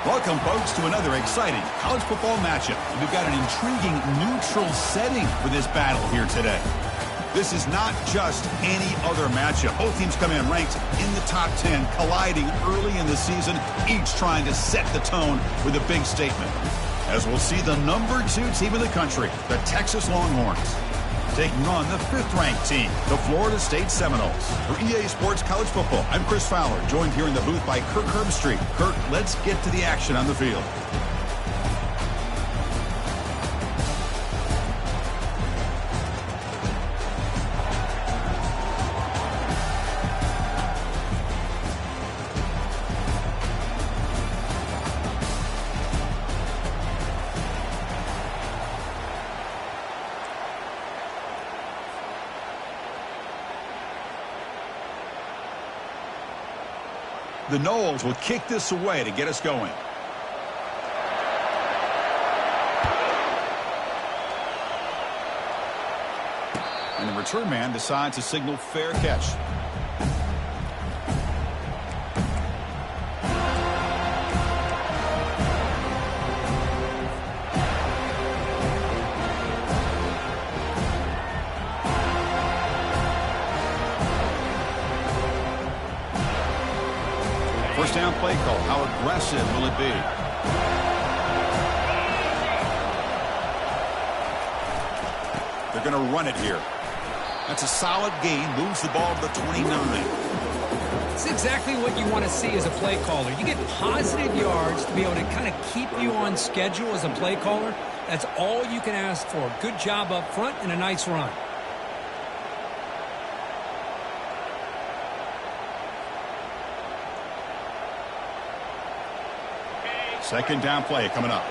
Welcome, folks, to another exciting college football matchup. We've got an intriguing neutral setting for this battle here today. This is not just any other matchup. Both teams come in ranked in the top 10, colliding early in the season, each trying to set the tone with a big statement. As we'll see the number 2 team in the country, the Texas Longhorns, taking on the 5th-ranked team, the Florida State Seminoles. For EA Sports College Football, I'm Chris Fowler, joined here in the booth by Kirk Herbstreit. Kirk, let's get to the action on the field. The Noles will kick this away to get us going. And the return man decides to signal fair catch. First down play call. How aggressive will it be? They're going to run it here. That's a solid gain. Moves the ball to the 29. It's exactly what you want to see as a play caller. You get positive yards to be able to kind of keep you on schedule as a play caller. That's all you can ask for. Good job up front and a nice run. Second down play coming up.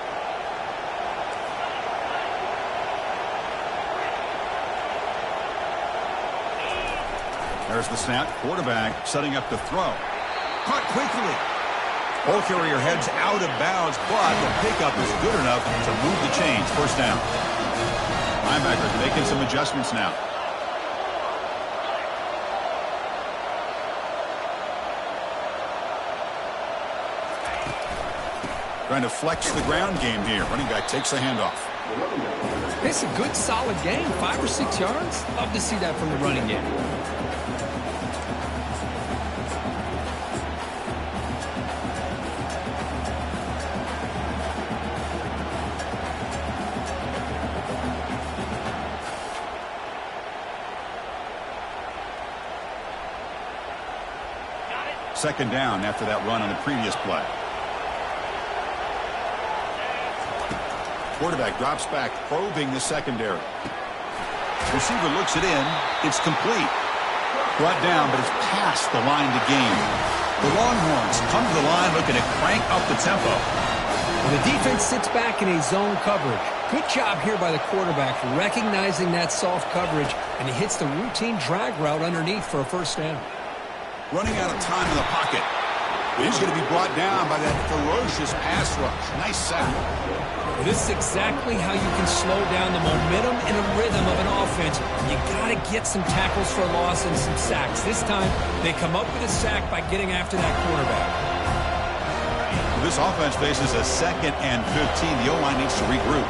There's the snap. Quarterback setting up the throw. Caught quickly. Ball carrier heads out of bounds, but the pickup is good enough to move the chains. First down. Linebackers making some adjustments now. Trying to flex the ground game here. Running back takes the handoff. It's a good, solid game. 5 or 6 yards. Love to see that from the running game. Second down after that run on the previous play. Quarterback drops back, probing the secondary. Receiver looks it in. It's complete. Brought down, but it's past the line to gain. The Longhorns come to the line looking to crank up the tempo. Well, the defense sits back in a zone coverage. Good job here by the quarterback recognizing that soft coverage, and he hits the routine drag route underneath for a first down. Running out of time in the pocket. He's going to be brought down by that ferocious pass rush. Nice sack. This is exactly how you can slow down the momentum and the rhythm of an offense. You got to get some tackles for a loss and some sacks. This time, they come up with a sack by getting after that quarterback. This offense faces a 2nd and 15. The O-line needs to regroup.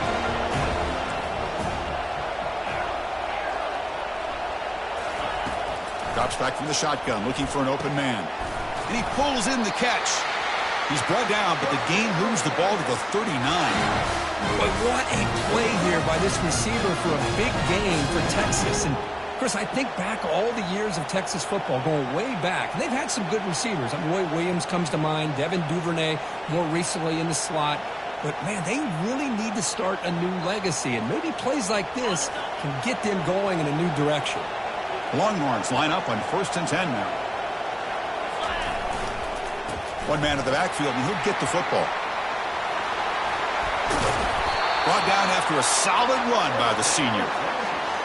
Drops back from the shotgun, looking for an open man. And he pulls in the catch. He's brought down, but the gain moves the ball to the 39. But what a play here by this receiver for a big gain for Texas. And, Chris, I think back all the years of Texas football, going way back. And they've had some good receivers. Roy Williams comes to mind, Devin Duvernay more recently in the slot. But, man, they really need to start a new legacy. And maybe plays like this can get them going in a new direction. Longhorns line up on 1st and 10 now. One man at the backfield, and he'll get the football. Brought down after a solid run by the senior.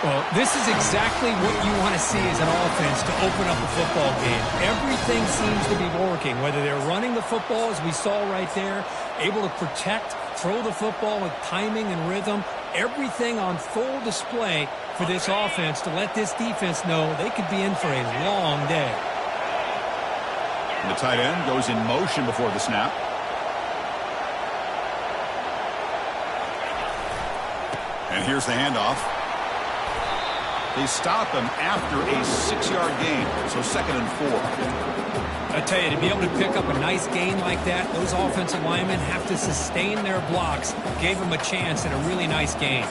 Well, this is exactly what you want to see as an offense to open up a football game. Everything seems to be working, whether they're running the football, as we saw right there, able to protect, throw the football with timing and rhythm. Everything on full display for this offense to let this defense know they could be in for a long day. And the tight end goes in motion before the snap. And here's the handoff. They stop him after a 6-yard gain, so 2nd and 4. I tell you, to be able to pick up a nice gain like that, those offensive linemen have to sustain their blocks. Gave them a chance and a really nice gain.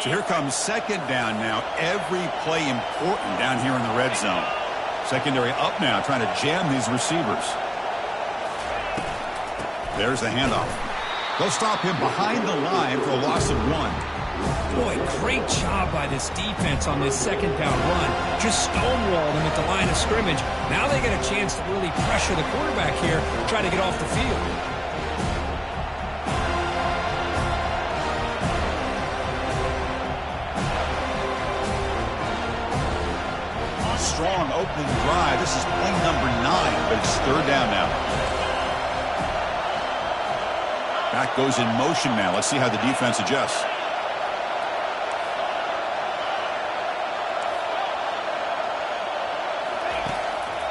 So here comes 2nd down now. Every play important down here in the red zone. Secondary up now, trying to jam these receivers. There's the handoff. They'll stop him behind the line for a loss of 1. Boy, great job by this defense on this 2nd down run. Just stonewalled him at the line of scrimmage. Now they get a chance to really pressure the quarterback here, try to get off the field. Strong opening drive. This is play number 9, but it's 3rd down now. Back goes in motion now. Let's see how the defense adjusts.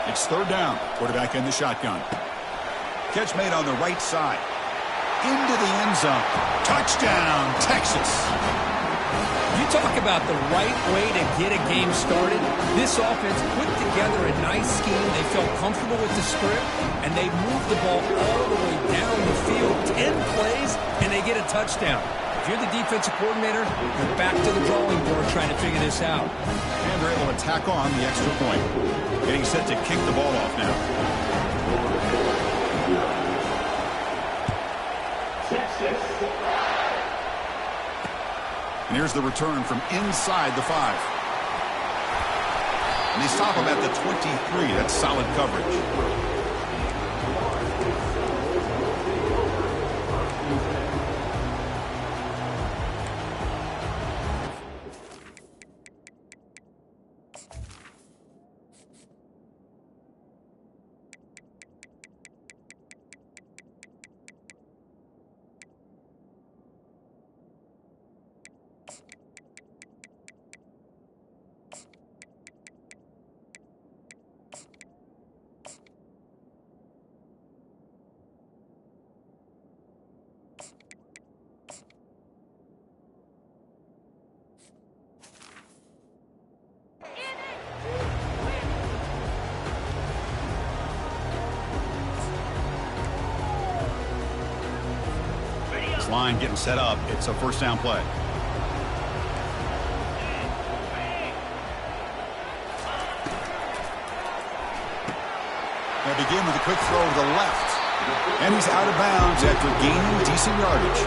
It's 3rd down. Quarterback in the shotgun. Catch made on the right side. Into the end zone. Touchdown, Texas. You talk about the right way to get a game started. This offense put together a nice scheme. They felt comfortable with the script, and they moved the ball all the way down the field, 10 plays, and they get a touchdown. If you're the defensive coordinator, you're back to the drawing board trying to figure this out. And they're able to tack on the extra point. Getting set to kick the ball off now. And here's the return from inside the 5. And they stop him at the 23. That's solid coverage. Line getting set up. It's a 1st down play. They begin with a quick throw to the left. And he's out of bounds after gaining decent yardage.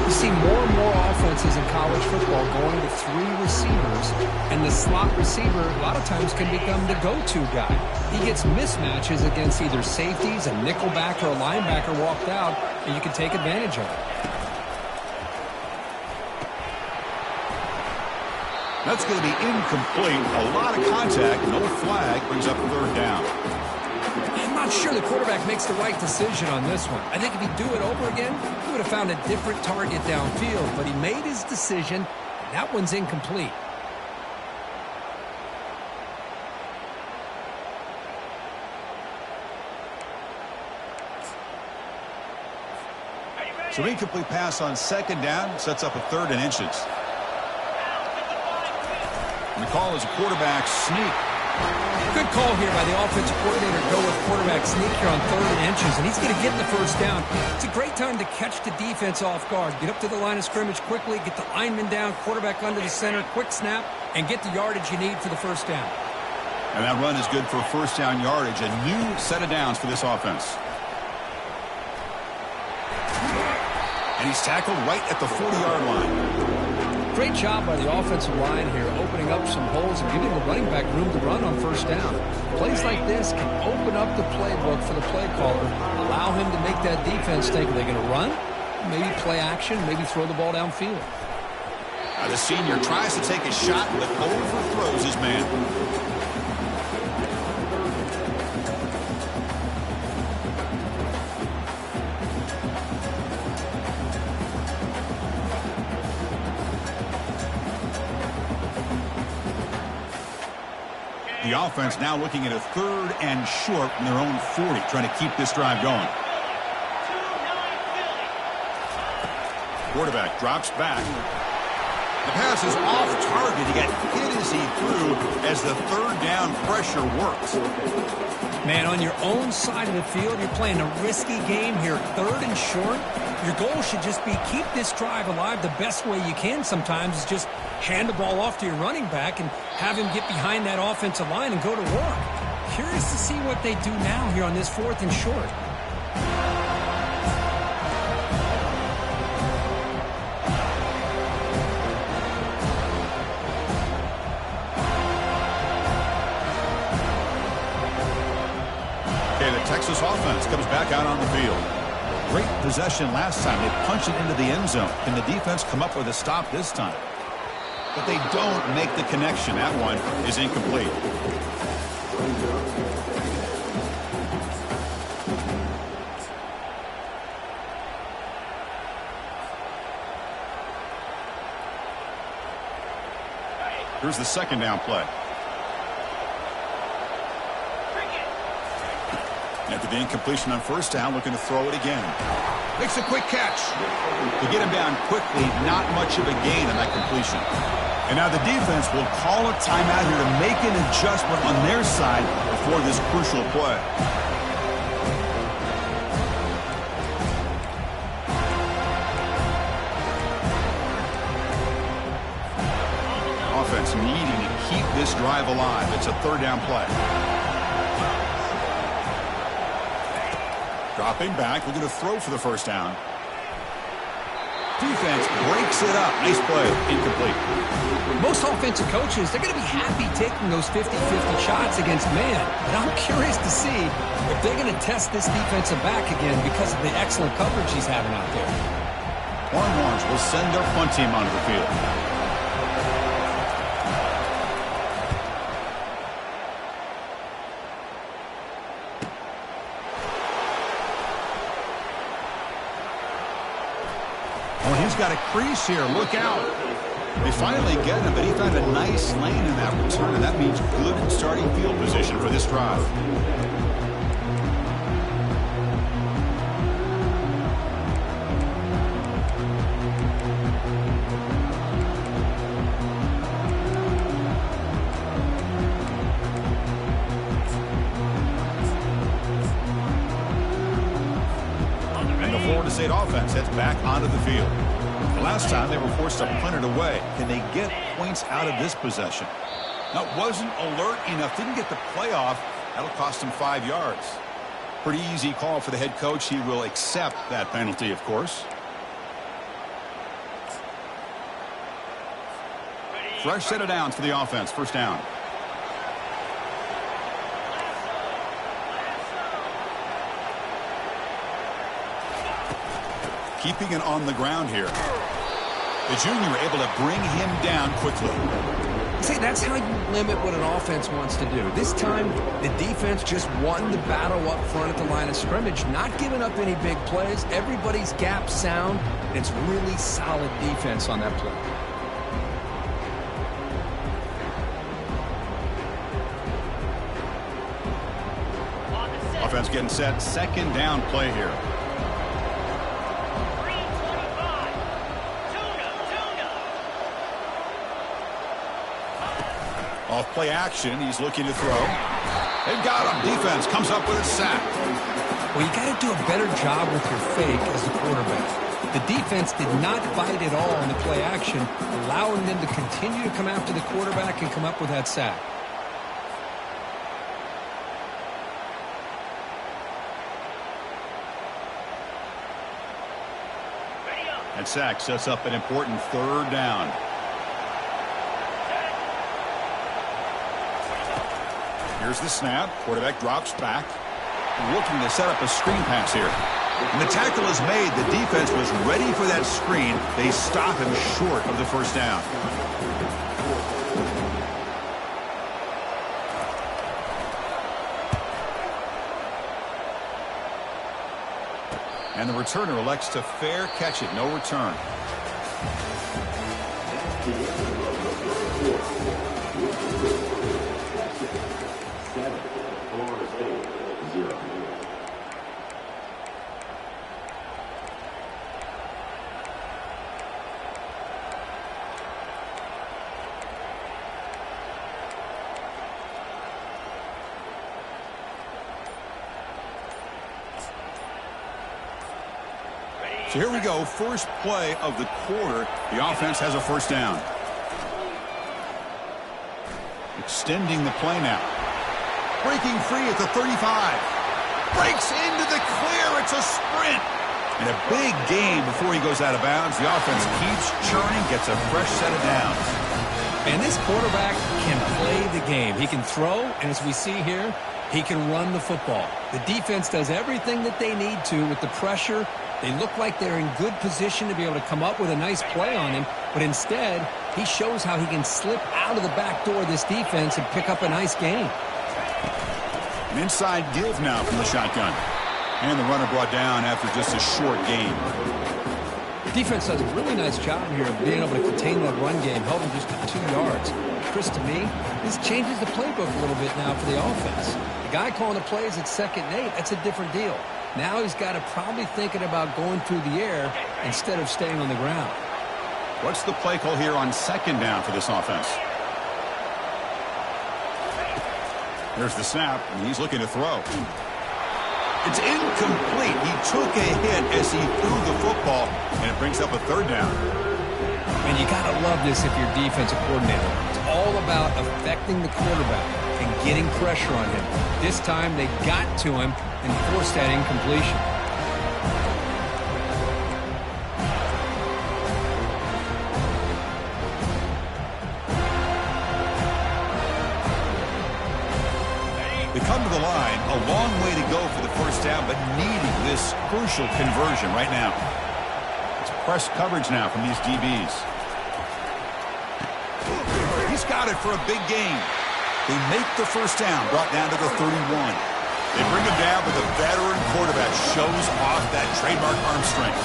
You see more and more offenses in college football going to 3 receivers, and the slot receiver a lot of times can become the go-to guy. He gets mismatches against either safeties, a nickelback, or a linebacker walked out, and you can take advantage of it. That's going to be incomplete. A lot of contact. No flag. Brings up 3rd down. I'm not sure the quarterback makes the right decision on this one. I think if he'd do it over again, he would have found a different target downfield, but he made his decision. That one's incomplete. So incomplete pass on 2nd down sets up a 3rd and inches. And the call is a quarterback sneak. Good call here by the offensive coordinator to go with quarterback sneak here on 3rd and inches, and he's going to get the 1st down. It's a great time to catch the defense off guard. Get up to the line of scrimmage quickly, get the lineman down, quarterback under the center, quick snap, and get the yardage you need for the 1st down. And that run is good for 1st down yardage. A new set of downs for this offense. And he's tackled right at the 40-yard line. Great job by the offensive line here, opening up some holes and giving the running back room to run on 1st down. Plays like this can open up the playbook for the play caller, allow him to make that defense think, are they going to run? Maybe play action, maybe throw the ball downfield. The senior tries to take a shot, but overthrows his man. The offense now looking at a 3rd and short from their own 40, trying to keep this drive going. Quarterback drops back. The pass is off target. He got hit as he threw as the third down pressure works. Man, on your own side of the field, you're playing a risky game here. 3rd and short. Your goal should just be keep this drive alive the best way you can sometimes is just hand the ball off to your running back and have him get behind that offensive line and go to work. Curious to see what they do now here on this 4th and short. Okay, the Texas offense comes back out on the field. Great possession last time. They punched it into the end zone. Can the defense come up with a stop this time? But they don't make the connection. That one is incomplete. Here's the 2nd down play. After the incompletion on 1st down, looking to throw it again. Makes a quick catch. To get him down quickly, not much of a gain on that completion. And now the defense will call a timeout here to make an adjustment on their side before this crucial play. Offense needing to keep this drive alive. It's a 3rd down play. Dropping back, looking to throw for the 1st down. Defense breaks it up. Nice play. Incomplete. Most offensive coaches, they're going to be happy taking those 50-50 shots against man. But I'm curious to see if they're going to test this defensive back again because of the excellent coverage he's having out there. Longhorns will send their punt team onto the field. He's got a crease here. Look out. They finally get him, but he found a nice lane in that return, and that means good starting field position for this drive. And the Florida State offense heads back onto the field. Last time they were forced to punt it away. Can they get points out of this possession? Now, wasn't alert enough. Didn't get the playoff. That'll cost him 5 yards. Pretty easy call for the head coach. He will accept that penalty, of course. Fresh set of downs for the offense. 1st down. Keeping it on the ground here. The junior able to bring him down quickly. See, that's how you limit what an offense wants to do. This time, the defense just won the battle up front at the line of scrimmage, not giving up any big plays. Everybody's gap sound. It's really solid defense on that play. Offense getting set. 2nd down play here. Off play action, he's looking to throw. They've got him. Defense comes up with a sack. Well, you got to do a better job with your fake as the quarterback. The defense did not bite at all in the play action, allowing them to continue to come after the quarterback and come up with that sack. And sack sets up an important 3rd down. Here's the snap. Quarterback drops back. Looking to set up a screen pass here. And the tackle is made. The defense was ready for that screen. They stop him short of the 1st down. And the returner elects to fair catch it. No return. So here we go, first play of the quarter. The offense has a first down. Extending the play now. Breaking free at the 35. Breaks into the clear. It's a sprint. And a big game before he goes out of bounds. The offense keeps churning, gets a fresh set of downs. And this quarterback can play the game. He can throw, and as we see here, he can run the football. The defense does everything that they need to with the pressure. They look like they're in good position to be able to come up with a nice play on him, but instead, he shows how he can slip out of the back door of this defense and pick up a nice gain. An inside give now from the shotgun. And the runner brought down after just a short gain. The defense does a really nice job here of being able to contain that run game, held him just to 2 yards. Chris, to me, this changes the playbook a little bit now for the offense. The guy calling the plays at 2nd and 8, that's a different deal. Now he's got to probably thinking about going through the air instead of staying on the ground. What's the play call here on 2nd down for this offense? There's the snap, and he's looking to throw. It's incomplete. He took a hit as he threw the football, and it brings up a 3rd down. And you got to love this if you're defensive coordinator. It's all about affecting the quarterback and getting pressure on him. This time they got to him and forced that incompletion. They come to the line, a long way to go for the first down, but needing this crucial conversion right now. It's press coverage now from these DBs. He's got it for a big gain. They make the first down, brought down to the 31. They bring him down, but the veteran quarterback shows off that trademark arm strength.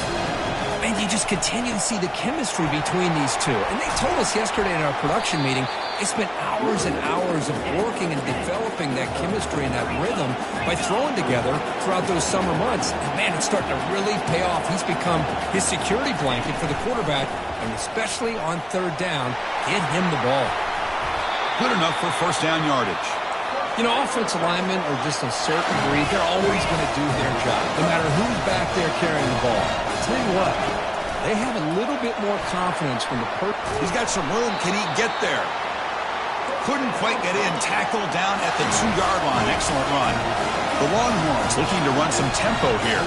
And you just continue to see the chemistry between these two. And they told us yesterday in our production meeting, they spent hours and hours of working and developing that chemistry and that rhythm by throwing together throughout those summer months. And man, it's starting to really pay off. He's become his security blanket for the quarterback, and especially on 3rd down, get him the ball. Good enough for first down yardage. You know, offensive linemen are just a certain breed. They're always going to do their job, no matter who's back there carrying the ball. I'll tell you what, they have a little bit more confidence when the He's got some room. Can he get there? Couldn't quite get in. Tackled down at the 2-yard line. Excellent run. The Longhorns looking to run some tempo here.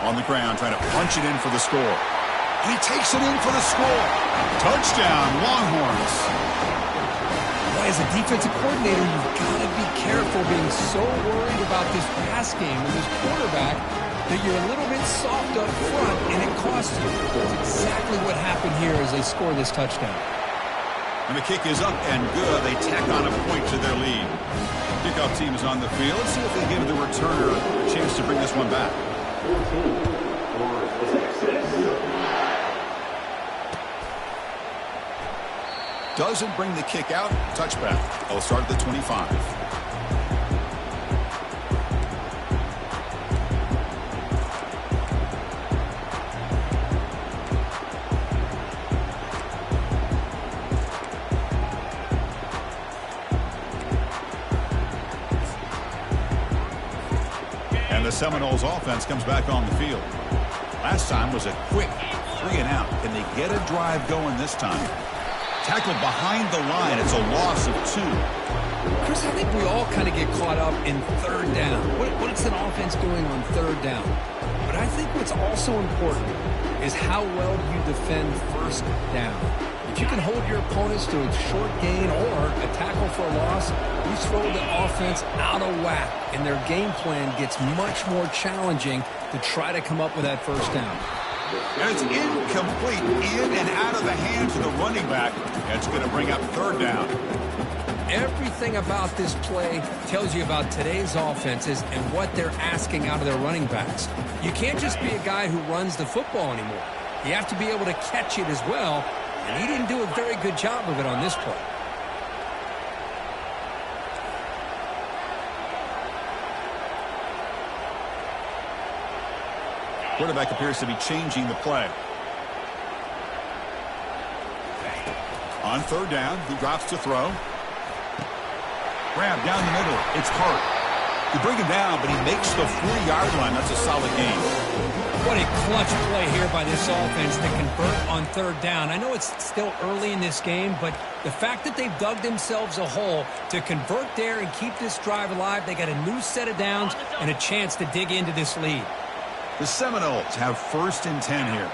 On the ground, trying to punch it in for the score. And he takes it in for the score. Touchdown, Longhorns. Boy, as a defensive coordinator, you've got to be careful being so worried about this pass game with this quarterback that you're a little bit soft up front, and it costs you. That's exactly what happened here as they score this touchdown. And the kick is up and good. They tack on a point to their lead. Kickoff team is on the field. Let's see if they give the returner a chance to bring this one back. Doesn't bring the kick out. Touchback. They'll start at the 25. And the Seminoles offense comes back on the field. Last time was a quick 3-and-out. Can they get a drive going this time? Tackled behind the line. It's a loss of 2. Chris, I think we all kind of get caught up in 3rd down. What is an offense doing on 3rd down? But I think what's also important is how well you defend 1st down. If you can hold your opponents to a short gain or a tackle for a loss, you throw the offense out of whack, and their game plan gets much more challenging to try to come up with that 1st down. And it's incomplete, in and out of the hands of the running back. That's going to bring up 3rd down. Everything about this play tells you about today's offenses and what they're asking out of their running backs. You can't just be a guy who runs the football anymore. You have to be able to catch it as well, and he didn't do a very good job of it on this play. Quarterback appears to be changing the play. On 3rd down, he drops to throw. Grab down the middle. It's Hart. You bring him down, but he makes the 40-yard line. That's a solid gain. What a clutch play here by this offense to convert on third down. I know it's still early in this game, but the fact that they've dug themselves a hole to convert there and keep this drive alive, they got a new set of downs and a chance to dig into this lead. The Seminoles have 1st and 10 here.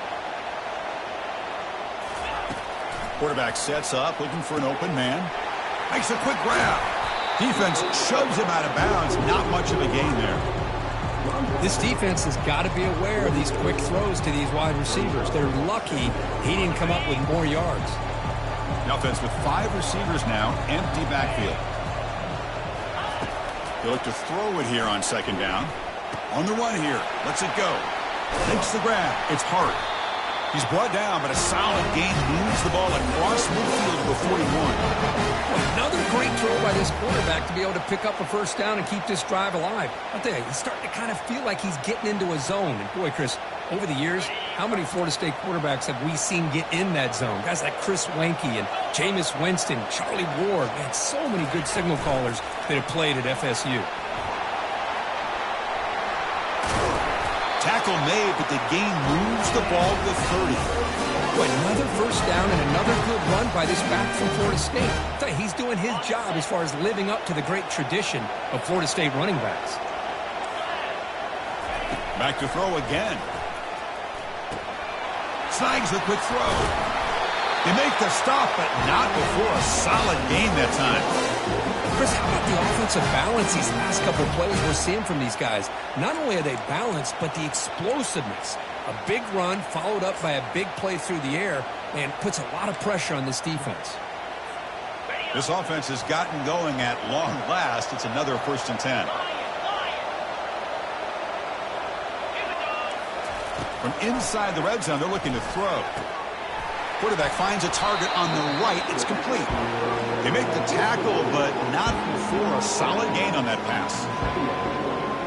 Quarterback sets up, looking for an open man. Makes a quick grab. Defense shoves him out of bounds. Not much of a gain there. This defense has got to be aware of these quick throws to these wide receivers. They're lucky he didn't come up with more yards. The offense with 5 receivers now, empty backfield. They look to throw it here on 2nd down. On the run here, lets it go. Makes the grab. It's Hart. He's brought down, but a solid gain moves the ball across midfield to the 41. Another great throw by this quarterback to be able to pick up a 1st down and keep this drive alive. I'll tell you, he's starting to kind of feel like he's getting into a zone. And boy, Chris, over the years, how many Florida State quarterbacks have we seen get in that zone? Guys like Chris Weinke and Jameis Winston, Charlie Ward. Man, so many good signal callers that have played at FSU. Tackle made, but the gain moves the ball to the 30. Boy, another 1st down and another good run by this back from Florida State. I'll tell you, he's doing his job as far as living up to the great tradition of Florida State running backs. Back to throw again. Snags the quick throw. They make the stop, but not before a solid gain that time. Chris, how about the offensive balance these last couple of plays we're seeing from these guys? Not only are they balanced, but the explosiveness. A big run followed up by a big play through the air and puts a lot of pressure on this defense. This offense has gotten going at long last. It's another 1st and 10. From inside the red zone, they're looking to throw. Quarterback finds a target on the right. It's complete. They make the tackle, but not before a solid gain on that pass.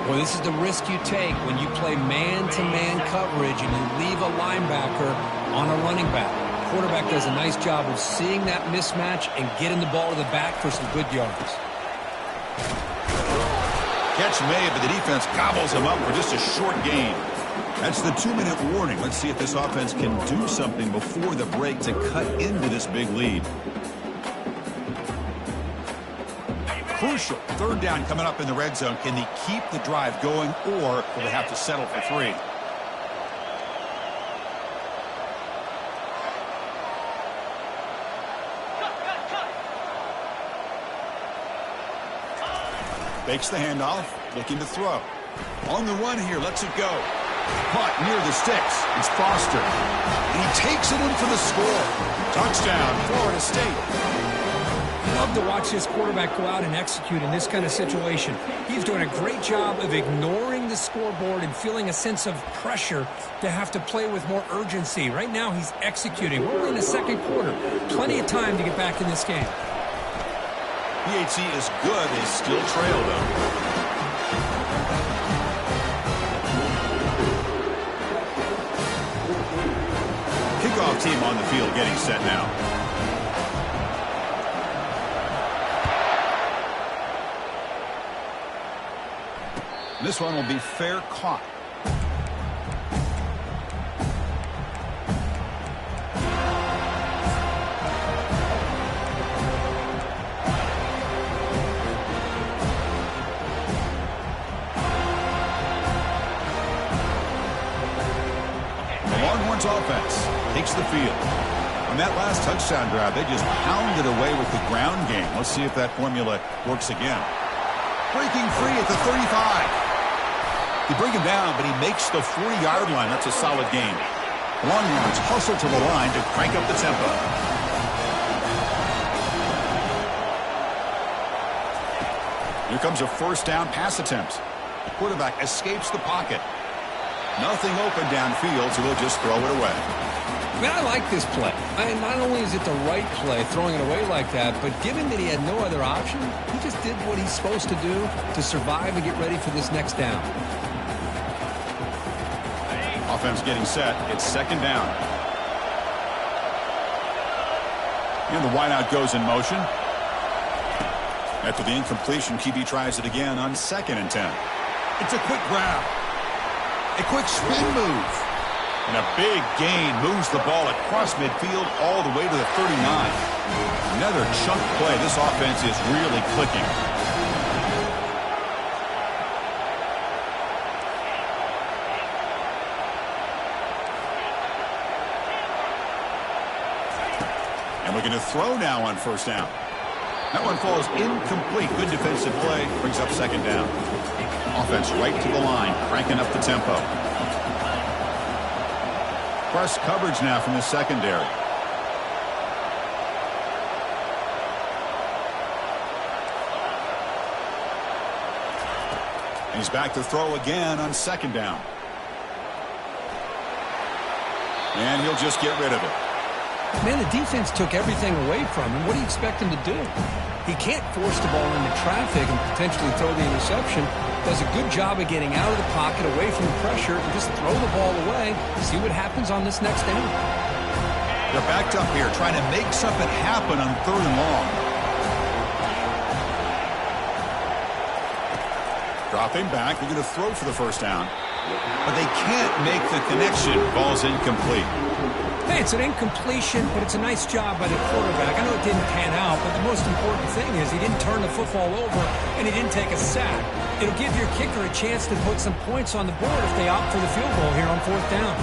Well, this is the risk you take when you play man-to-man coverage and you leave a linebacker on a running back. Quarterback does a nice job of seeing that mismatch and getting the ball to the back for some good yards. Catch made, but the defense gobbles him up for just a short gain. That's the 2-minute warning. Let's see if this offense can do something before the break to cut into this big lead. Crucial 3rd down coming up in the red zone. Can they keep the drive going, or will they have to settle for 3? Fakes the handoff, looking to throw. On the run here, lets it go. Caught near the sticks. It's Foster. And he takes it in for the score. Touchdown, Florida State. I love to watch this quarterback go out and execute in this kind of situation. He's doing a great job of ignoring the scoreboard and feeling a sense of pressure to have to play with more urgency. Right now, he's executing. We're in the 2nd quarter. Plenty of time to get back in this game. PHC is good. They still trail, though. Kickoff team on the field getting set now. This one will be fair caught. The Longhorns offense takes the field. On that last touchdown drive, they just pounded away with the ground game. Let's see if that formula works again. Breaking free at the 35. They bring him down, but he makes the 40-yard line. That's a solid gain. Longhorns hustle to the line to crank up the tempo. Here comes a 1st down pass attempt. The quarterback escapes the pocket. Nothing open downfield, so he'll just throw it away. Man, I like this play. Not only is it the right play, throwing it away like that, but given that he had no other option, he just did what he's supposed to do to survive and get ready for this next down. Offense getting set. It's 2nd down. And the wideout goes in motion. After the incompletion, QB tries it again on 2nd and 10. It's a quick grab. A quick spin move. And a big gain moves the ball across midfield all the way to the 39. Another chunk play. This offense is really clicking. And looking to throw now on 1st down. That one falls incomplete. Good defensive play. Brings up 2nd down. Offense right to the line, cranking up the tempo. Press coverage now from the secondary. And he's back to throw again on 2nd down. And he'll just get rid of it. Man, the defense took everything away from him. What do you expect him to do? He can't force the ball into traffic and potentially throw the interception. Does a good job of getting out of the pocket, away from the pressure, and just throw the ball away. See what happens on this next down. They're backed up here, trying to make something happen on 3rd and long. Dropping back, they're going to throw for the 1st down. But they can't make the connection. Ball's incomplete. Hey, it's an incompletion, but it's a nice job by the quarterback. I know it didn't pan out, but the most important thing is he didn't turn the football over and he didn't take a sack. It'll give your kicker a chance to put some points on the board if they opt for the field goal here on 4th down.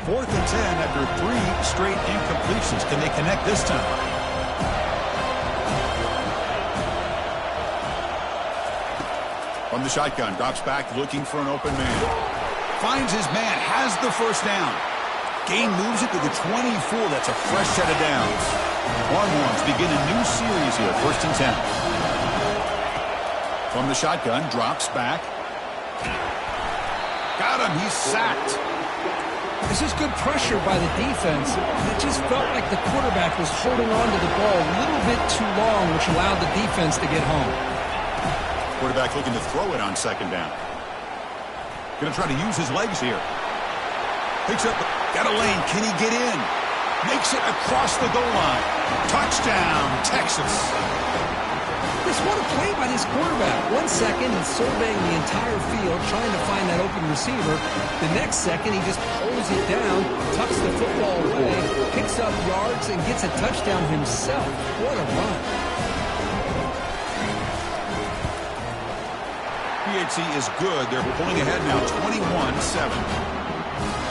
Fourth and 10 after 3 straight incompletions. Can they connect this time? From the shotgun, drops back looking for an open man. Finds his man, has the 1st down. Gain moves it to the 24. That's a fresh set of downs. Longhorns begin a new series here, 1st and 10. From the shotgun, drops back. Got him, he's sacked. This is good pressure by the defense. It just felt like the quarterback was holding on to the ball a little bit too long, which allowed the defense to get home. Quarterback looking to throw it on 2nd down. Going to try to use his legs here. Picks up, got a lane. Can he get in? Makes it across the goal line. Touchdown, Texas. This what a play by this quarterback. 1 second, he's surveying the entire field, trying to find that open receiver. The next second, he just pulls it down, tucks the football away, picks up yards, and gets a touchdown himself. What a run. PHC is good. They're pulling ahead now, 21-7.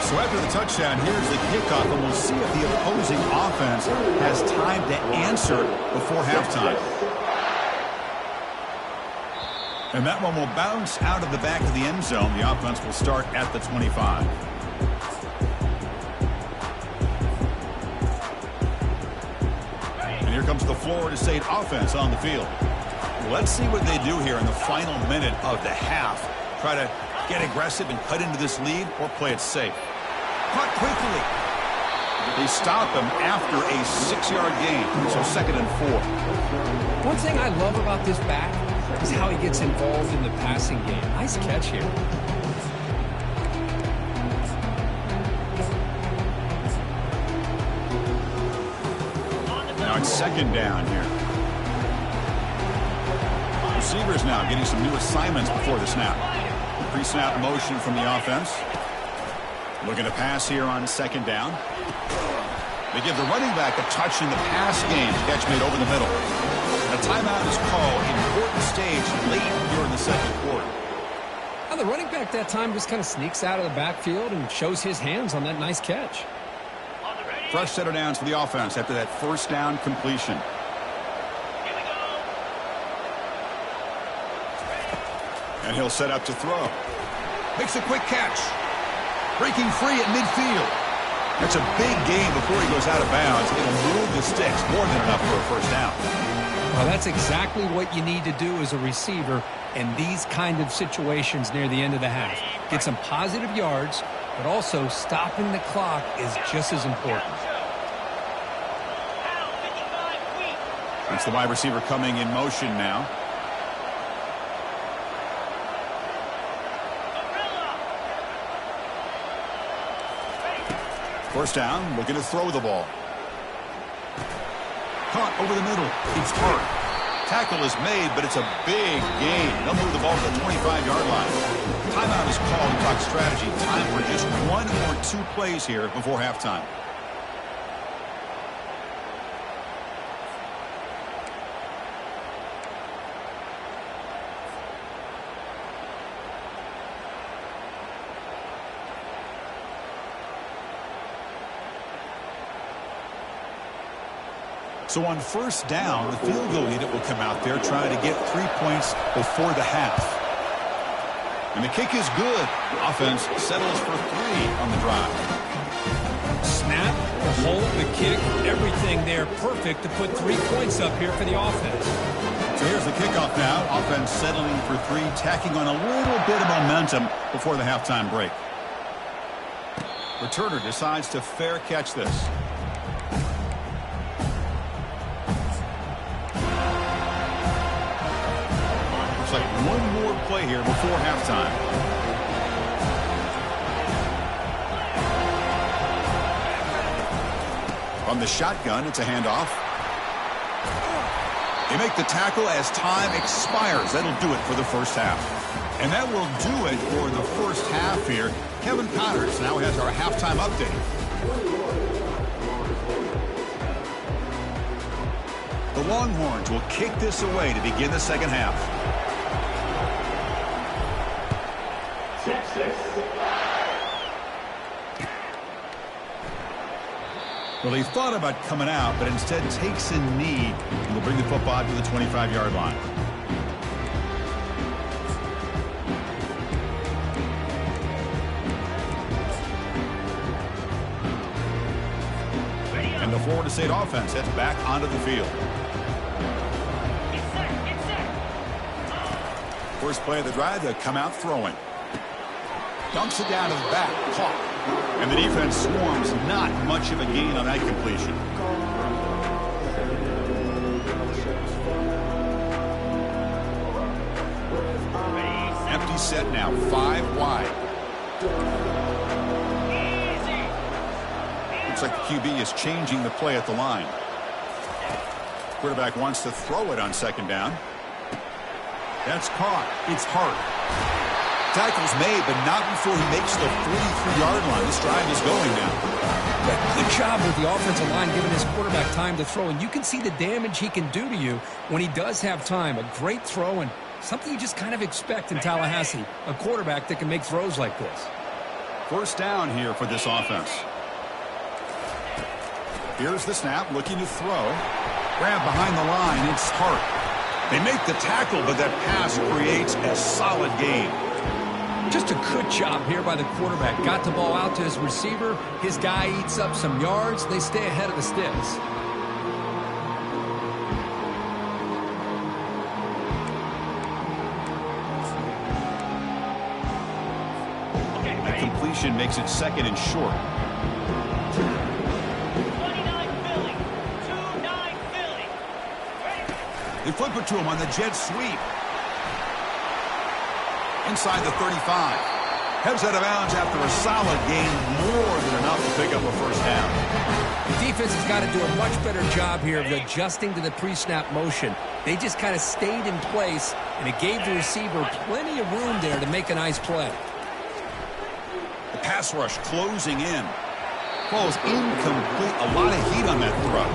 So after the touchdown, here's the kickoff, and we'll see if the opposing offense has time to answer before halftime. And that one will bounce out of the back of the end zone. The offense will start at the 25. And here comes the Florida State offense on the field. Let's see what they do here in the final minute of the half. Try to get aggressive and cut into this lead or play it safe. Caught quickly. They stop him after a 6-yard gain, so 2nd and 4. One thing I love about this back is how he gets involved in the passing game. Nice catch here. Now it's 2nd down here. Receivers now getting some new assignments before the snap. Pre-snap motion from the offense. Looking to pass here on 2nd down. They give the running back a touch in the pass game. Catch made over the middle. A timeout is called. Important stage late here in the 2nd quarter. Now the running back that time just kind of sneaks out of the backfield and shows his hands on that nice catch. Fresh set of downs for the offense after that 1st down completion. And he'll set up to throw. Makes a quick catch. Breaking free at midfield. That's a big gain before he goes out of bounds. It'll move the sticks more than enough for a 1st down. Well, that's exactly what you need to do as a receiver in these kind of situations near the end of the half. Get some positive yards, but also stopping the clock is just as important. That's the wide receiver coming in motion now. First down, looking to throw the ball. Caught over the middle. It's hard. Tackle is made, but it's a big gain. They'll move the ball to the 25-yard line. Timeout is called to talk strategy. Time for just 1 or 2 plays here before halftime. So on first down, the field goal unit will come out there trying to get 3 points before the half. And the kick is good. Offense settles for 3 on the drive. Snap, the hold, the kick, everything there perfect to put 3 points up here for the offense. So here's the kickoff now. Offense settling for 3, tacking on a little bit of momentum before the halftime break. Returner decides to fair catch this. Like 1 more play here before halftime. From the shotgun, it's a handoff. They make the tackle as time expires. That'll do it for the first half. And that will do it for the first half here. Kevin Connors now has our halftime update. The Longhorns will kick this away to begin the second half. Well, he thought about coming out, but instead takes a knee and will bring the football to the 25-yard line. And the Florida State offense heads back onto the field. First play of the drive, they come out throwing. Dumps it down to the back, caught. And the defense swarms, not much of a gain on that completion. Empty set now, 5 wide. Looks like the QB is changing the play at the line. Quarterback wants to throw it on second down. That's caught. It's hard. Tackle's made, but not before he makes the 43-yard line. This drive is going now. Good job with the offensive line giving his quarterback time to throw. And you can see the damage he can do to you when he does have time. A great throw and something you just kind of expect in Tallahassee. A quarterback that can make throws like this. First down here for this offense. Here's the snap, looking to throw. Grab behind the line. It's Hart. They make the tackle, but that pass creates a solid gain. Just a good job here by the quarterback. Got the ball out to his receiver. His guy eats up some yards. They stay ahead of the sticks. The completion makes it second and short. 29 Philly. 2-9 Philly. They flip it to him on the jet sweep. Inside the 35. Heads out of bounds after a solid gain, more than enough to pick up a first down. The defense has got to do a much better job here of adjusting to the pre-snap motion. They just kind of stayed in place, and it gave the receiver plenty of room there to make a nice play. The pass rush closing in. Falls incomplete. A lot of heat on that throw.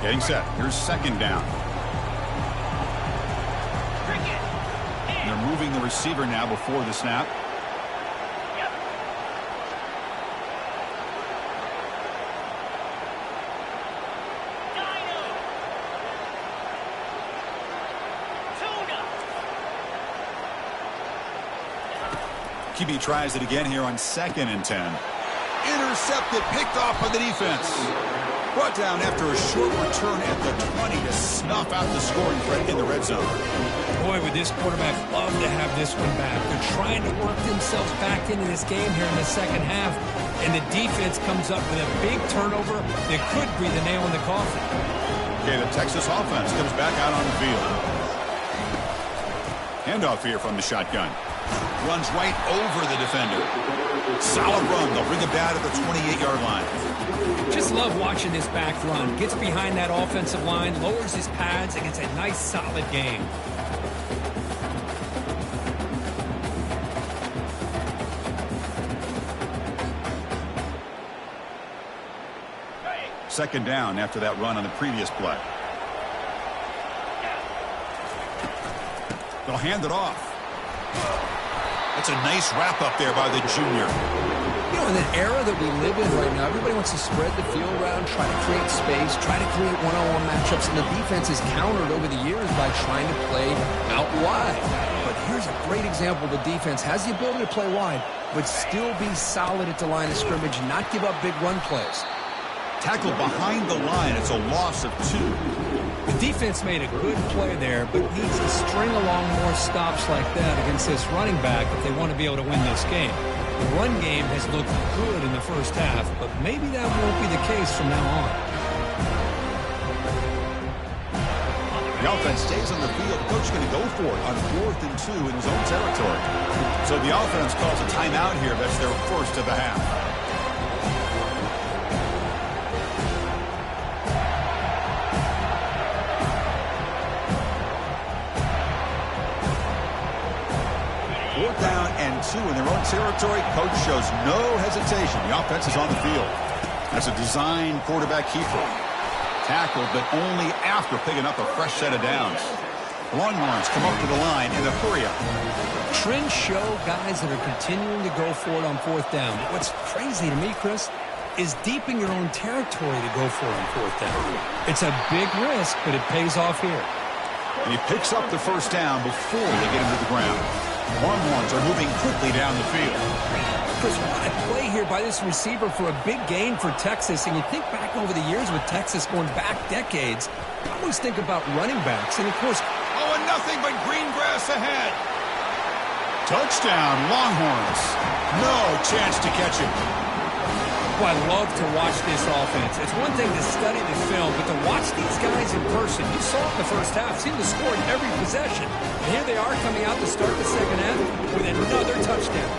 Getting set. Here's second down. And they're moving the receiver now before the snap. QB tries it again here on 2nd and 10. Intercepted, picked off by the defense. Brought down after a short return at the 20 to snuff out the scoring threat in the red zone. Boy, would this quarterback love to have this one back. They're trying to work themselves back into this game here in the second half, and the defense comes up with a big turnover that could be the nail in the coffin. Okay, the Texas offense comes back out on the field. Handoff here from the shotgun. Runs right over the defender. Solid run. They'll bring it down at the 28-yard line. Just love watching this back run. Gets behind that offensive line, lowers his pads, and gets a nice, solid gain. Second down after that run on the previous play. They'll hand it off. That's a nice wrap up there by the junior. You know, in the era that we live in right now, everybody wants to spread the field around, try to create space, try to create one-on-one matchups, and the defense is countered over the years by trying to play out wide. But here's a great example. The defense has the ability to play wide, but still be solid at the line of scrimmage, not give up big run plays. Tackled behind the line. It's a loss of 2. The defense made a good play there, but needs to string along more stops like that against this running back if they want to be able to win this game. The run game has looked good in the first half, but maybe that won't be the case from now on. The offense stays on the field. The coach is going to go for it on 4th and 2 in his own territory. So the offense calls a timeout here. That's their first of the half. Down and 2 in their own territory. Coach shows no hesitation. The offense is on the field. That's a design quarterback keeper. Tackled, but only after picking up a fresh set of downs. Longhorns come up to the line in a hurry-up. Trends show guys that are continuing to go for it on 4th down. But what's crazy to me, Chris, is deep in your own territory to go for it on 4th down. It's a big risk, but it pays off here. And he picks up the first down before they get him to the ground. Longhorns are moving quickly down the field. Chris, what a play here by this receiver for a big gain for Texas. And you think back over the years with Texas going back decades, I always think about running backs. And, of course, and nothing but green grass ahead. Touchdown, Longhorns. No chance to catch him. I love to watch this offense. It's one thing to study the film, but to watch these guys in person, you saw it in the first half, seemed to score in every possession. And here they are coming out to start the second half with another touchdown.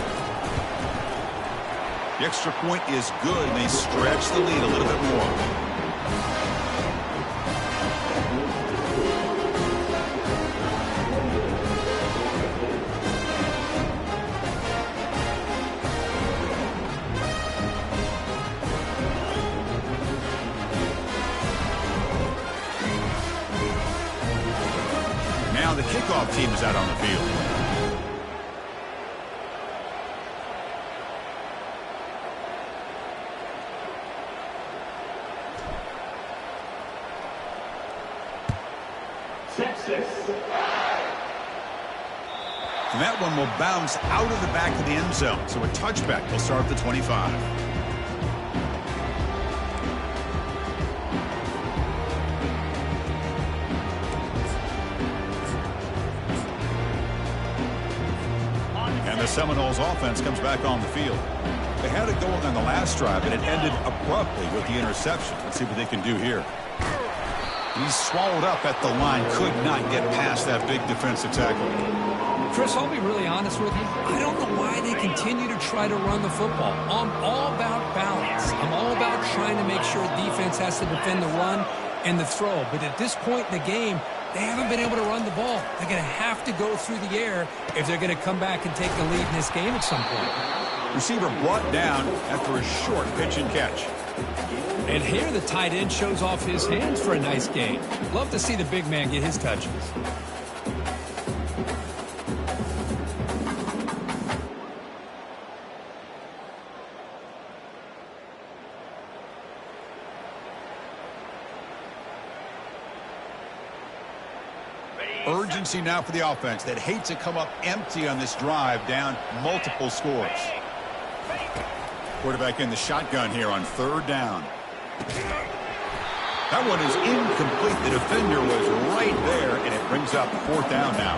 The extra point is good, and they stretch the lead a little bit more. Now the kickoff team is out on the field. And that one will bounce out of the back of the end zone. So a touchback will start at the 25. And the Seminoles offense comes back on the field. They had it going on the last drive, and it ended abruptly with the interception. Let's see what they can do here. He's swallowed up at the line, could not get past that big defensive tackle. Chris, I'll be really honest with you. I don't know why they continue to try to run the football. I'm all about balance. I'm all about trying to make sure defense has to defend the run and the throw. But at this point in the game, they haven't been able to run the ball. They're going to have to go through the air if they're going to come back and take the lead in this game at some point. Receiver brought down after a short pitch and catch. And here the tight end shows off his hands for a nice gain. Love to see the big man get his touches. Urgency now for the offense that hates to come up empty on this drive, down multiple scores. Quarterback in the shotgun here on third down. That one is incomplete. The defender was right there, and it brings up fourth down now.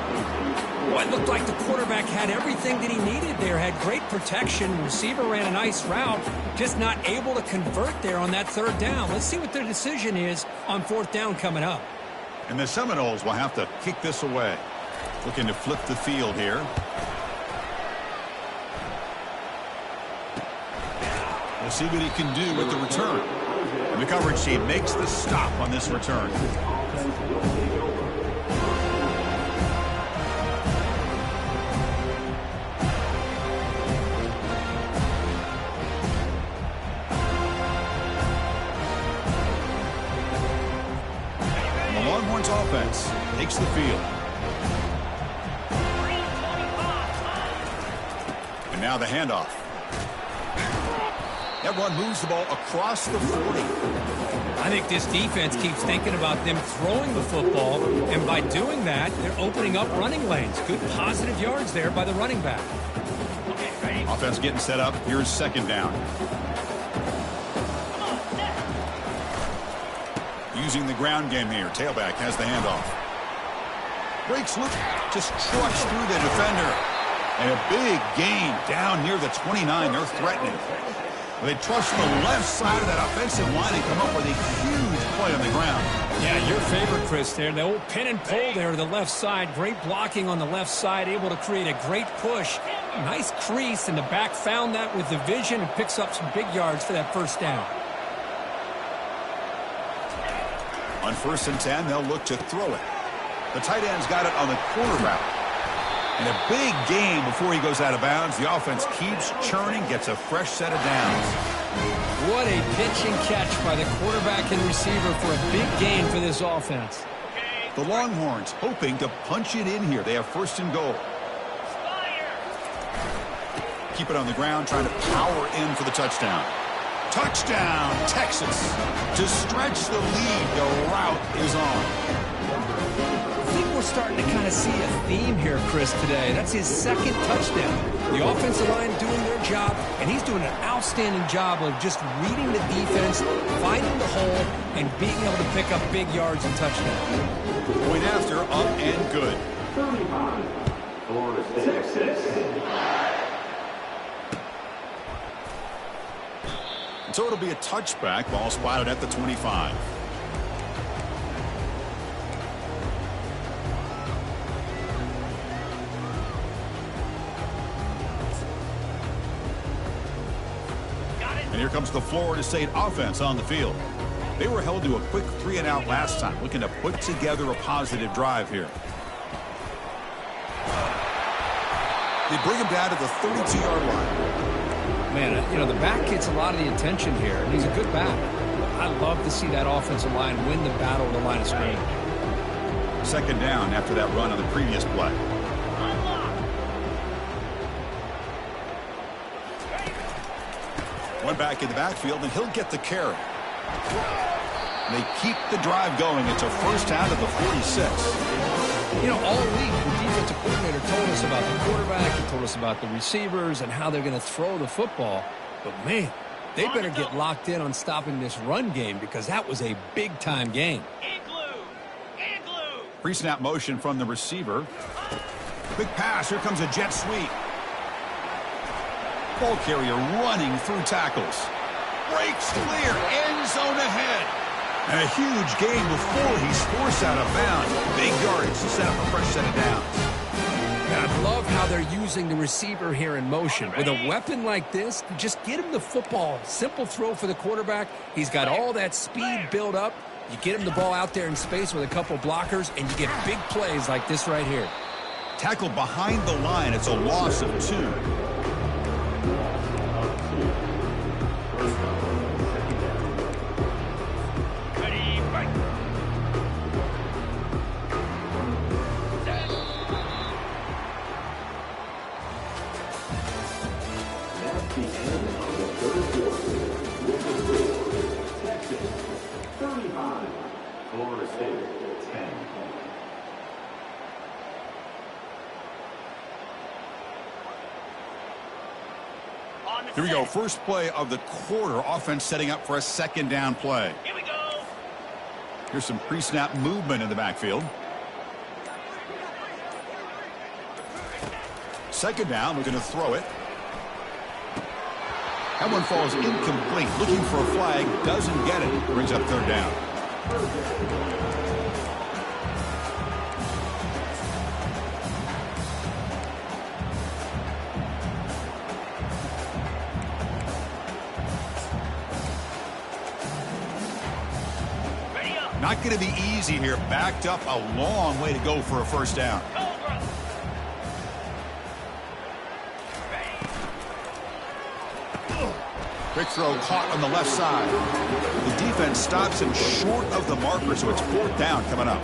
Well, it looked like the quarterback had everything that he needed there. Had great protection. Receiver ran a nice route. Just not able to convert there on that third down. Let's see what their decision is on fourth down coming up. And the Seminoles will have to kick this away. Looking to flip the field here. We'll see what he can do with the return. And the coverage team makes the stop on this return. The Longhorns offense takes the field. And now the handoff. That run moves the ball across the 40. I think this defense keeps thinking about them throwing the football, and by doing that, they're opening up running lanes. Good positive yards there by the running back. Offense getting set up. Here's second down. Using the ground game here. Tailback has the handoff. Breaks loose. Just trucks through the defender. And a big gain down near the 29. They're threatening. They trust the left side of that offensive line and come up with a huge play on the ground. Yeah, your favorite, Chris, there. The old pin and pull there to the left side. Great blocking on the left side, able to create a great push. Nice crease, and the back found that with the vision and picks up some big yards for that first down. On 1st and 10, they'll look to throw it. The tight end's got it on the corner route. And a big gain before he goes out of bounds. The offense keeps churning, gets a fresh set of downs. What a pitch and catch by the quarterback and receiver for a big gain for this offense. The Longhorns hoping to punch it in here. They have 1st and goal. Keep it on the ground, trying to power in for the touchdown. Touchdown, Texas. To stretch the lead, the route is on. I think we're starting to kind of see a theme here, Chris, today. That's his second touchdown. The offensive line doing their job, and he's doing an outstanding job of just reading the defense, finding the hole, and being able to pick up big yards and touchdowns. Point after, up and good. 35, Florida State. So it'll be a touchback. Ball spotted at the 25. And here comes the Florida State offense on the field. They were held to a quick 3-and-out last time, looking to put together a positive drive here. They bring him down to the 32-yard line. Man, you know, the back gets a lot of the attention here, and he's a good back. I love to see that offensive line win the battle of the line of scrimmage. Second down after that run on the previous play. One back in the backfield, and he'll get the carry. They keep the drive going. It's a first down at the 46. You know, all week, the defensive coordinator told us about the quarterback, he told us about the receivers and how they're going to throw the football. But, man, they better get locked in on stopping this run game because that was a big-time game. Pre-snap motion from the receiver. Big pass. Here comes a jet sweep. Ball carrier running through tackles. Breaks clear. End zone ahead. And a huge gain before he's forced out of bounds. Big yards to set up a fresh set of downs. And I love how they're using the receiver here in motion. With a weapon like this, just get him the football. Simple throw for the quarterback. He's got all that speed built up. You get him the ball out there in space with a couple blockers, and you get big plays like this right here. Tackled behind the line. It's a loss of 2. Florida State, 10. Here we go. First play of the quarter. Offense setting up for a second down play. Here we go. Here's some pre-snap movement in the backfield. Second down. We're going to throw it. That one falls incomplete. Looking for a flag. Doesn't get it. Brings up third down. Not going to be easy here. Backed up a long way to go for a first down. Quick throw caught on the left side. The defense stops him short of the marker, so it's fourth down coming up.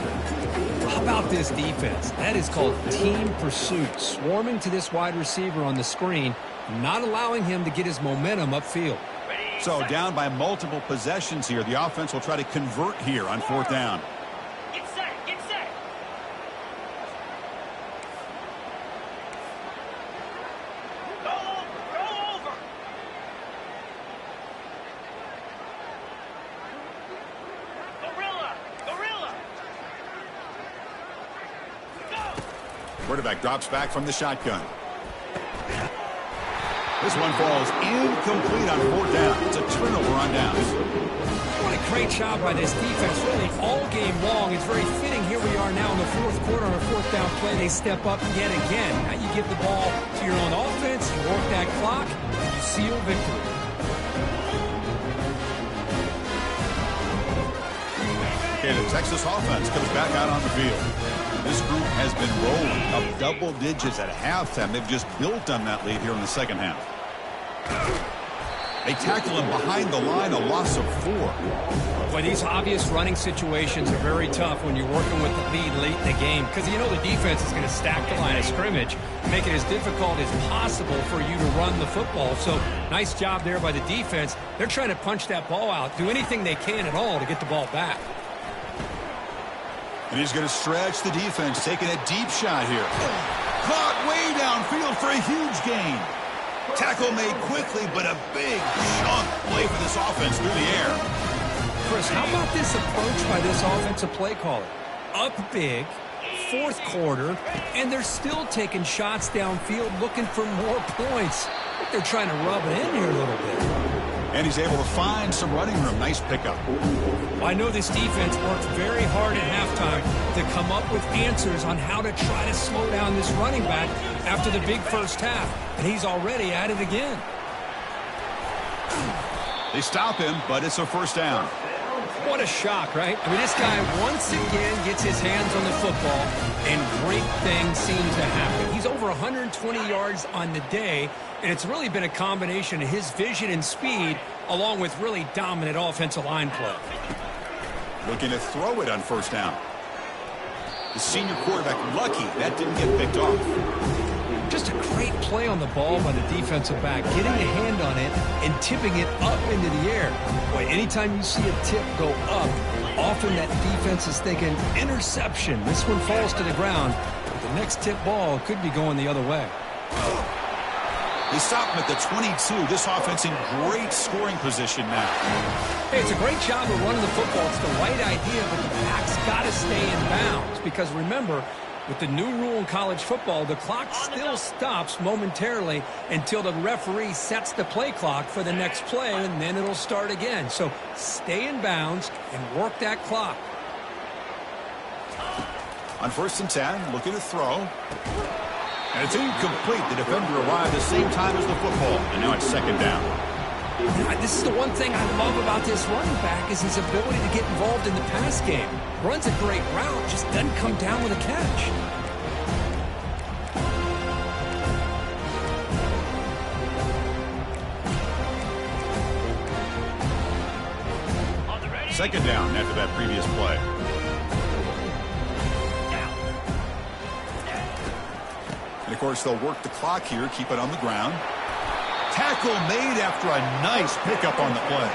How about this defense? That is called team pursuit. Swarming to this wide receiver on the screen, not allowing him to get his momentum upfield. So down by multiple possessions here. The offense will try to convert here on fourth down. Get set, get set. Go over, go over. Gorilla, gorilla. Go. Quarterback drops back from the shotgun. This one falls incomplete on fourth down. It's a turnover on downs. What a great job by this defense, really all game long. It's very fitting. Here we are now in the fourth quarter on a fourth down play. They step up yet again. Now you give the ball to your own offense, you work that clock, and you seal victory. Okay, the Texas offense comes back out on the field. This group has been rolling up double digits at halftime. They've just built on that lead here in the second half. They tackle him behind the line, a loss of 4. Boy, these obvious running situations are very tough when you're working with the lead late in the game because you know the defense is going to stack the line of scrimmage, make it as difficult as possible for you to run the football. So nice job there by the defense. They're trying to punch that ball out, do anything they can at all to get the ball back. And he's going to stretch the defense, taking a deep shot here. Caught way downfield for a huge gain. Tackle made quickly, but a big chunk play for this offense through the air. Chris, how about this approach by this offensive play caller? Up big, fourth quarter, and they're still taking shots downfield looking for more points. I think they're trying to rub it in here a little bit. And he's able to find some running room. Nice pickup. Well, I know this defense worked very hard at halftime to come up with answers on how to try to slow down this running back after the big first half. And he's already at it again. They stop him, but it's a first down. What a shock, right? I mean, this guy once again gets his hands on the football, and great things seem to happen. He's over 120 yards on the day, and it's really been a combination of his vision and speed along with really dominant offensive line play. Looking to throw it on first down. The senior quarterback lucky that didn't get picked off. Just a great play on the ball by the defensive back, getting a hand on it and tipping it up into the air. Boy, anytime you see a tip go up, often that defense is thinking interception. This one falls to the ground, but the next tip ball could be going the other way. They stop him at the 22. This offense in great scoring position now. Hey, it's a great job of running the football. It's the right idea, but the back's got to stay in bounds because remember, with the new rule in college football, the clock still stops momentarily until the referee sets the play clock for the next play, and then it'll start again. So stay in bounds and work that clock. On first and 10, looking to throw. And it's incomplete. The defender arrived the same time as the football, and now it's second down. This is the one thing I love about this running back is his ability to get involved in the pass game. Runs a great route, just doesn't come down with a catch. Second down after that previous play. And, of course, they'll work the clock here, keep it on the ground. Tackle made after a nice pickup on the play.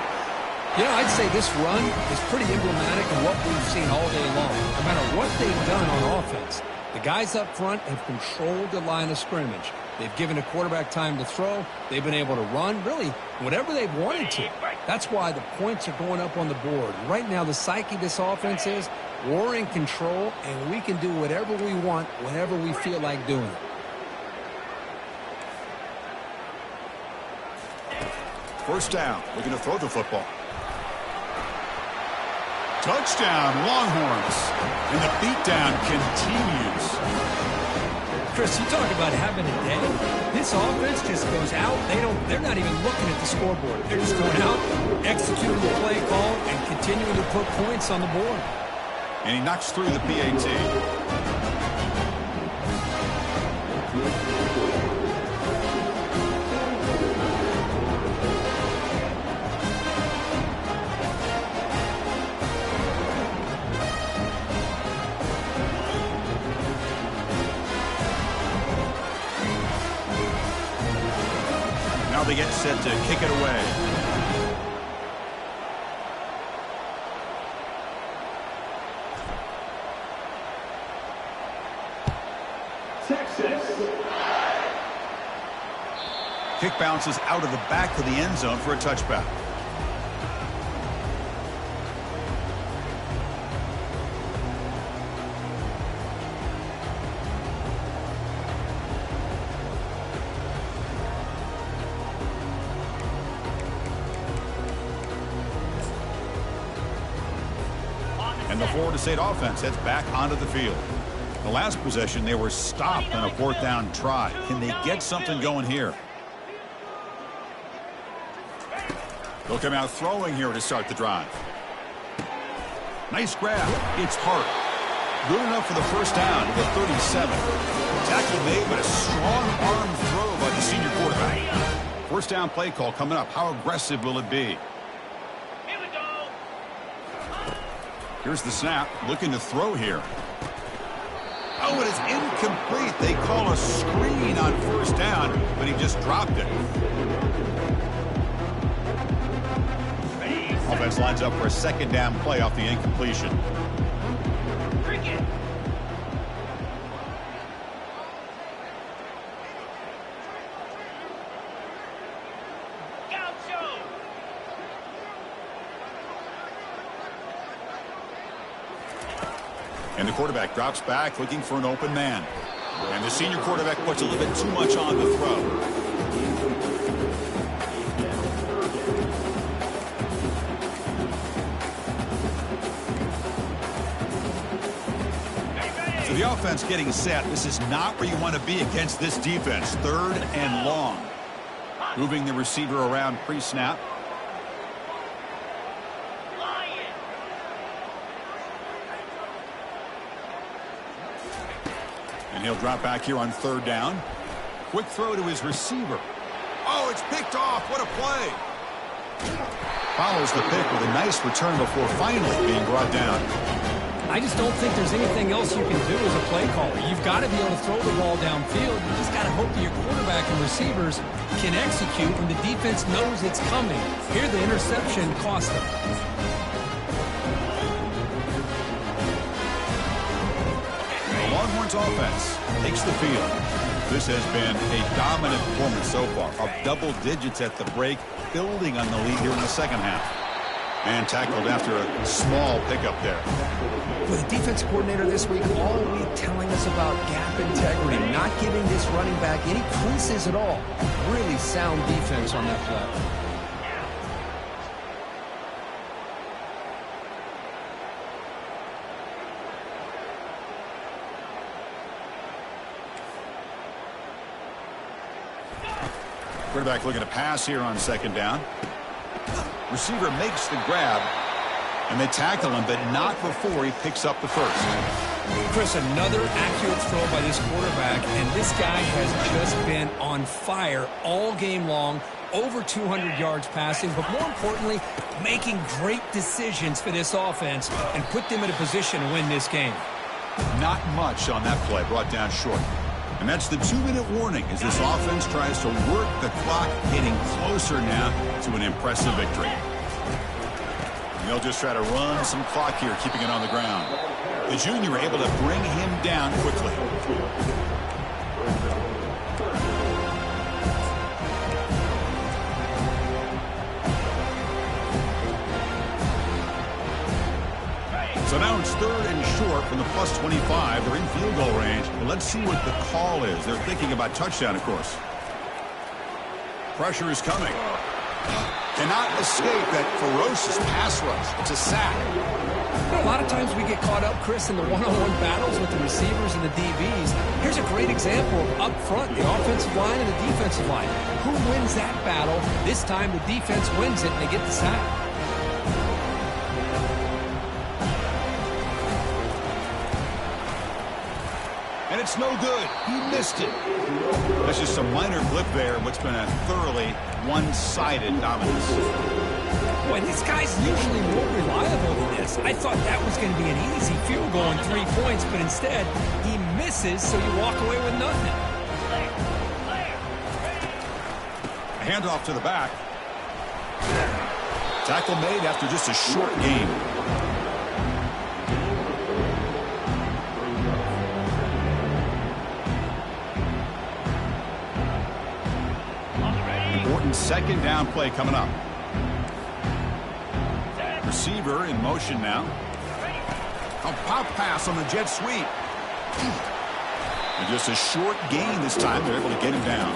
You know, I'd say this run is pretty emblematic of what we've seen all day long. No matter what they've done on offense, the guys up front have controlled the line of scrimmage. They've given a quarterback time to throw. They've been able to run, really, whatever they've wanted to. That's why the points are going up on the board. Right now, the psyche of this offense is we're in control, and we can do whatever we want whenever we feel like doing it. First down, looking to throw the football. Touchdown, Longhorns. And the beatdown continues. Chris, you talk about having a day. This offense just goes out. They're not even looking at the scoreboard. They're just going out, executing the play call, and continuing to put points on the board. And he knocks through the PAT. Now they get set to kick it away. Kick bounces out of the back of the end zone for a touchback. And the Florida State offense heads back onto the field. The last possession, they were stopped on a 4th down try. Can they get something going here? They'll come out throwing here to start the drive. Nice grab. It's Hart. Good enough for the first down to the 37. Tackle made, but a strong arm throw by the senior quarterback. First down play call coming up. How aggressive will it be? Here we go. Here's the snap. Looking to throw here. Oh, it is incomplete. They call a screen on first down, but he just dropped it. Offense lines up for a 2nd down play off the incompletion. Cricket. Gaucho. And the quarterback drops back looking for an open man. And the senior quarterback puts a little bit too much on the throw. So the offense getting set. This is not where you want to be against this defense. 3rd and long. Moving the receiver around pre-snap. And he'll drop back here on 3rd down. Quick throw to his receiver. Oh, it's picked off. What a play. Follows the pick with a nice return before finally being brought down. I just don't think there's anything else you can do as a play caller. You've got to be able to throw the ball downfield. You just got to hope that your quarterback and receivers can execute when the defense knows it's coming. Here, the interception cost them. The Longhorns offense takes the field. This has been a dominant performance so far. Up double digits at the break, building on the lead here in the 2nd half. And tackled after a small pickup there. With the defense coordinator this week all week telling us about gap integrity, not giving this running back any creases at all. Really sound defense on that play. Quarterback looking to pass here on 2nd down. Receiver makes the grab, and they tackle him, but not before he picks up the first. Chris, another accurate throw by this quarterback, and this guy has just been on fire all game long, over 200 yards passing, but more importantly, making great decisions for this offense and put them in a position to win this game. Not much on that play, brought down short. And that's the 2-minute warning as this offense tries to work the clock, getting closer now to an impressive victory. And they'll just try to run some clock here, keeping it on the ground. The junior able to bring him down quickly. So now it's 3rd and short from the +25. They're in field goal range. But let's see what the call is. They're thinking about touchdown, of course. Pressure is coming. Cannot escape that ferocious pass rush. It's a sack. A lot of times we get caught up, Chris, in the one-on-one battles with the receivers and the DBs. Here's a great example of up front, the offensive line and the defensive line. Who wins that battle? This time the defense wins it and they get the sack. And it's no good. He missed it. That's just a minor blip there in what's been a thoroughly one-sided dominance. Boy, this guy's usually more reliable than this. I thought that was going to be an easy field goal and 3 points, but instead, he misses, so you walk away with nothing. A handoff to the back. Tackle made after just a short gain. Important second down play coming up. Receiver in motion now. A pop pass on the jet sweep. And just a short gain this time. They're able to get him down.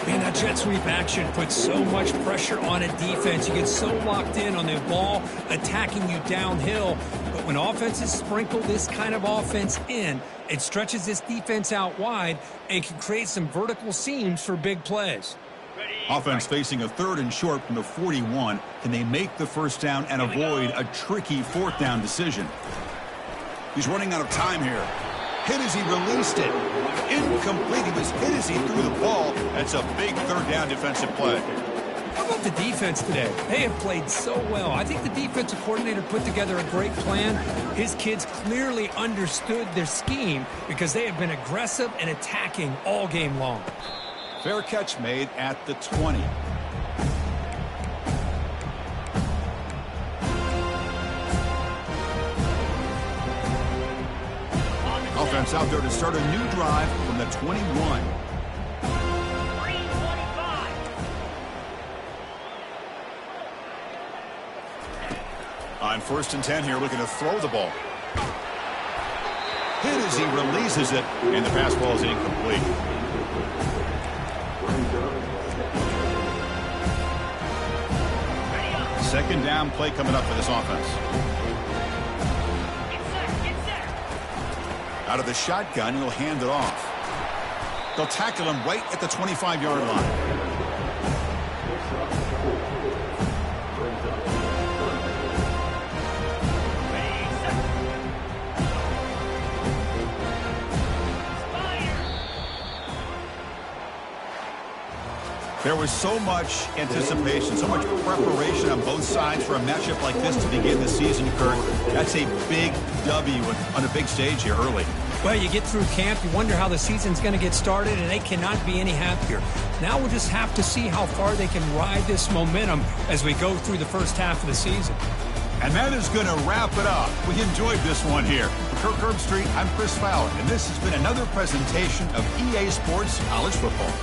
Man, that jet sweep action puts so much pressure on a defense. You get so locked in on the ball attacking you downhill. But when offenses sprinkle this kind of offense in, it stretches this defense out wide and can create some vertical seams for big plays. Offense facing a 3rd and short from the 41. Can they make the first down and avoid a tricky 4th down decision? He's running out of time here. Hit as he released it. Incomplete. He was hit as he threw the ball. That's a big 3rd down defensive play. How about the defense today? They have played so well. I think the defensive coordinator put together a great plan. His kids clearly understood their scheme because they have been aggressive and attacking all game long. Fair catch made at the 20. Offense out there to start a new drive from the 21. On 1st and 10 here, looking to throw the ball. Hit as he releases it, and the pass ball is incomplete. Second down play coming up for this offense. Out of the shotgun, he'll hand it off. They'll tackle him right at the 25-yard line. There was so much anticipation, so much preparation on both sides for a matchup like this to begin the season, Kurt. That's a big W on a big stage here early. Well, you get through camp, you wonder how the season's going to get started, and they cannot be any happier. Now we'll just have to see how far they can ride this momentum as we go through the first half of the season. And that is going to wrap it up. We enjoyed this one here. For Kirk Herbstreit, I'm Chris Fowler, and this has been another presentation of EA Sports College Football.